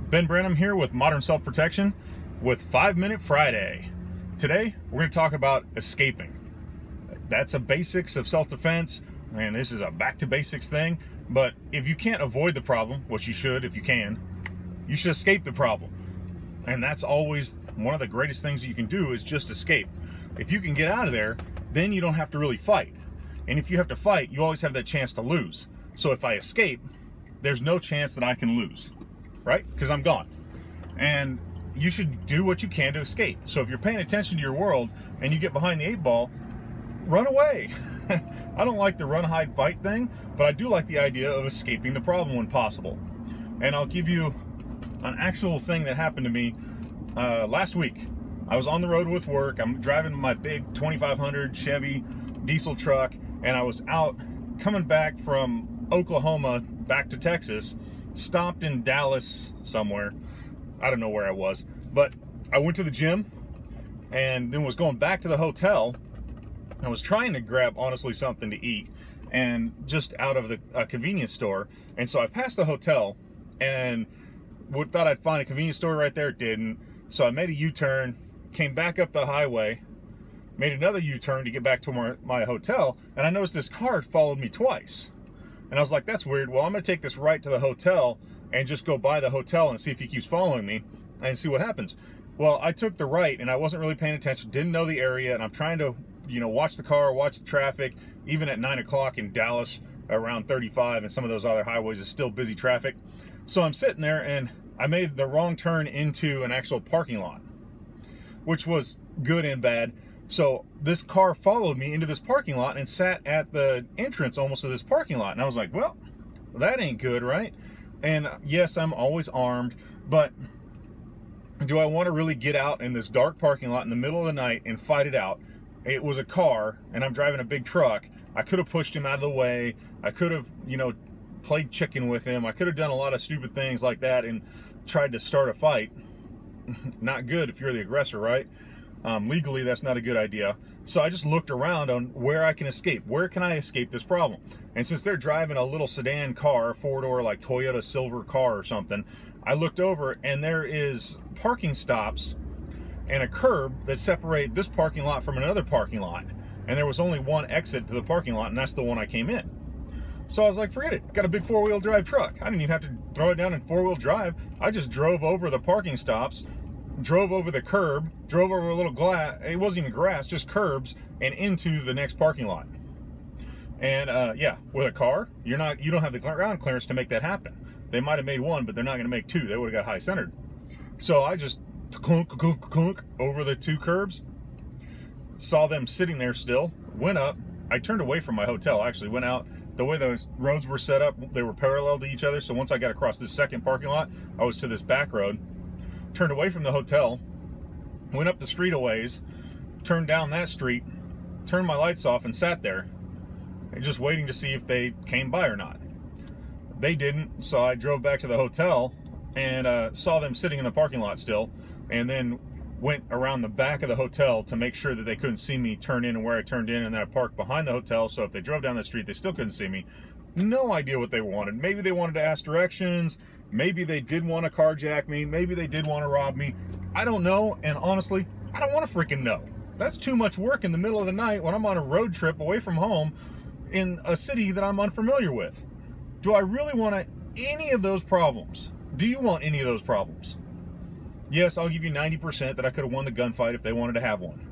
Ben Branham here with Modern Self-Protection with 5 Minute Friday. Today, we're going to talk about escaping. That's a basics of self-defense, and this is a back to basics thing, but if you can't avoid the problem, which you should if you can, you should escape the problem. And that's always one of the greatest things that you can do is just escape. If you can get out of there, then you don't have to really fight. And if you have to fight, you always have that chance to lose. So if I escape, there's no chance that I can lose, right? Because I'm gone. And you should do what you can to escape. So if you're paying attention to your world and you get behind the 8 ball, run away. I don't like the run, hide, fight thing, but I do like the idea of escaping the problem when possible. And I'll give you an actual thing that happened to me last week. I was on the road with work. I'm driving my big 2500 Chevy diesel truck, and I was out coming back from Oklahoma back to Texas, stopped in Dallas somewhere. I don't know where I was, but I went to the gym and then was going back to the hotel. I was trying to grab, honestly, something to eat, and just out of the convenience store. And so I passed the hotel and thought I'd find a convenience store right there. Didn't. So I made a U-turn, came back up the highway, made another U-turn to get back to my hotel, and I noticed this car had followed me twice. And I was like, that's weird. Well, I'm going to take this right to the hotel and just go by the hotel and see if he keeps following me and see what happens. Well, I took the right, and I wasn't really paying attention, didn't know the area, and I'm trying to, watch the car, watch the traffic. Even at 9 o'clock in Dallas, around 35 and some of those other highways is still busy traffic. So I'm sitting there, and I made the wrong turn into an actual parking lot, which was good and bad. So this car followed me into this parking lot and sat at the entrance almost to this parking lot. And I was like, well, that ain't good, right? And yes, I'm always armed, but do I want to really get out in this dark parking lot in the middle of the night and fight it out? It was a car, and I'm driving a big truck. I could have pushed him out of the way. I could have, played chicken with him. I could have done a lot of stupid things like that and tried to start a fight. Not good if you're the aggressor, right? Legally, that's not a good idea. So I just looked around on where I can escape. Where can I escape this problem? And since they're driving a little sedan car, a 4-door like Toyota Silver car or something, I looked over, and there is parking stops and a curb that separate this parking lot from another parking lot. And there was only one exit to the parking lot, and that's the one I came in. So I was like, forget it. Got a big 4-wheel drive truck. I didn't even have to throw it down in 4-wheel drive. I just drove over the parking stops, drove over the curb, drove over a little glass. It wasn't even grass, just curbs, and into the next parking lot. And yeah, with a car, you don't have the ground clearance to make that happen. They might have made one, but they're not going to make two. They would have got high centered. So I just clunk, clunk, clunk over the 2 curbs, saw them sitting there still, went up. I turned away from my hotel, actually went out. The way those roads were set up, they were parallel to each other. So once I got across this second parking lot, I was to this back road, turned away from the hotel, went up the street a ways, turned down that street, turned my lights off, and sat there, just waiting to see if they came by or not. They didn't, so I drove back to the hotel and saw them sitting in the parking lot still, and then went around the back of the hotel to make sure that they couldn't see me turn in and where I turned in, and then I parked behind the hotel, so if they drove down the street, they still couldn't see me. No idea what they wanted. Maybe they wanted to ask directions. Maybe they did want to carjack me. Maybe they did want to rob me. I don't know, and honestly, I don't want to freaking know. That's too much work in the middle of the night when I'm on a road trip away from home in a city that I'm unfamiliar with. Do I really want any of those problems? Do you want any of those problems? Yes, I'll give you 90% that I could have won the gunfight if they wanted to have one.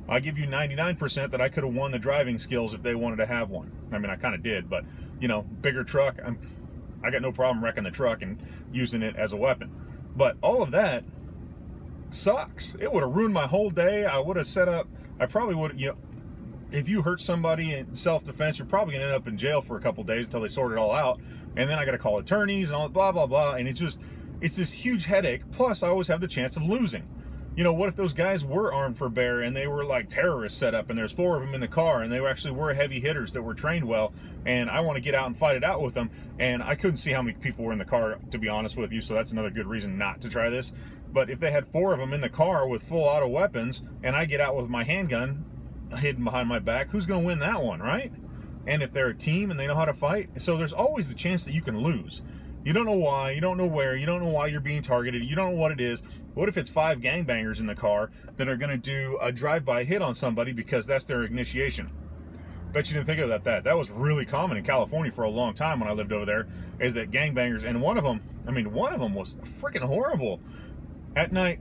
I'll give you 99% that I could have won the driving skills if they wanted to have one. I mean, I kind of did, but, bigger truck, I got no problem wrecking the truck and using it as a weapon. But all of that sucks. It would have ruined my whole day. I would have set up, I probably would, if you hurt somebody in self-defense, you're probably going to end up in jail for a couple days until they sort it all out. And then I got to call attorneys and all blah, blah, blah. And it's this huge headache. Plus, I always have the chance of losing. What if those guys were armed for bear and they were like terrorists set up and there's 4 of them in the car and they actually were heavy hitters that were trained well, and I want to get out and fight it out with them, and I couldn't see how many people were in the car, to be honest with you, so that's another good reason not to try this. But if they had 4 of them in the car with full auto weapons and I get out with my handgun hidden behind my back, who's going to win that one, right? And if they're a team and they know how to fight, so there's always the chance that you can lose. You don't know why, you don't know where, you don't know why you're being targeted, you don't know what it is. What if it's 5 gangbangers in the car that are gonna do a drive-by hit on somebody because that's their initiation? Bet you didn't think about that. That was really common in California for a long time when I lived over there, is that gangbangers, and one of them was freaking horrible. At night,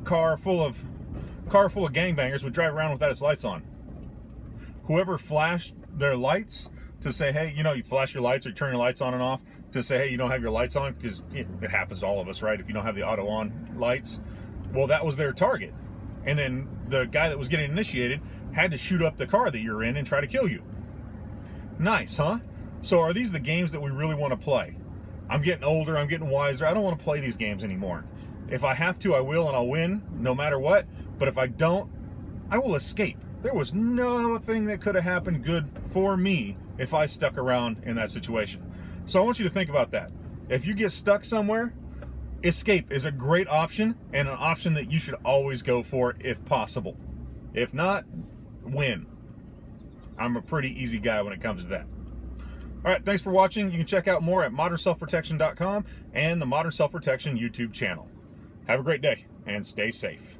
car full of gangbangers would drive around without its lights on. Whoever flashed their lights to say, hey, you know, you flash your lights or turn your lights on and off to say, hey, you don't have your lights on, because it happens to all of us, right? If you don't have the auto on lights, well, that was their target. And then the guy that was getting initiated had to shoot up the car that you're in and try to kill you. Nice, huh? So are these the games that we really want to play? I'm getting older, I'm getting wiser, I don't want to play these games anymore. If I have to, I will, and I'll win no matter what. But if I don't, I will escape. There was nothing that could have happened good for me if I stuck around in that situation. So I want you to think about that. If you get stuck somewhere, escape is a great option, and an option that you should always go for if possible. If not, win. I'm a pretty easy guy when it comes to that. All right, thanks for watching. You can check out more at modernselfprotection.com and the Modern Self Protection YouTube channel. Have a great day and stay safe.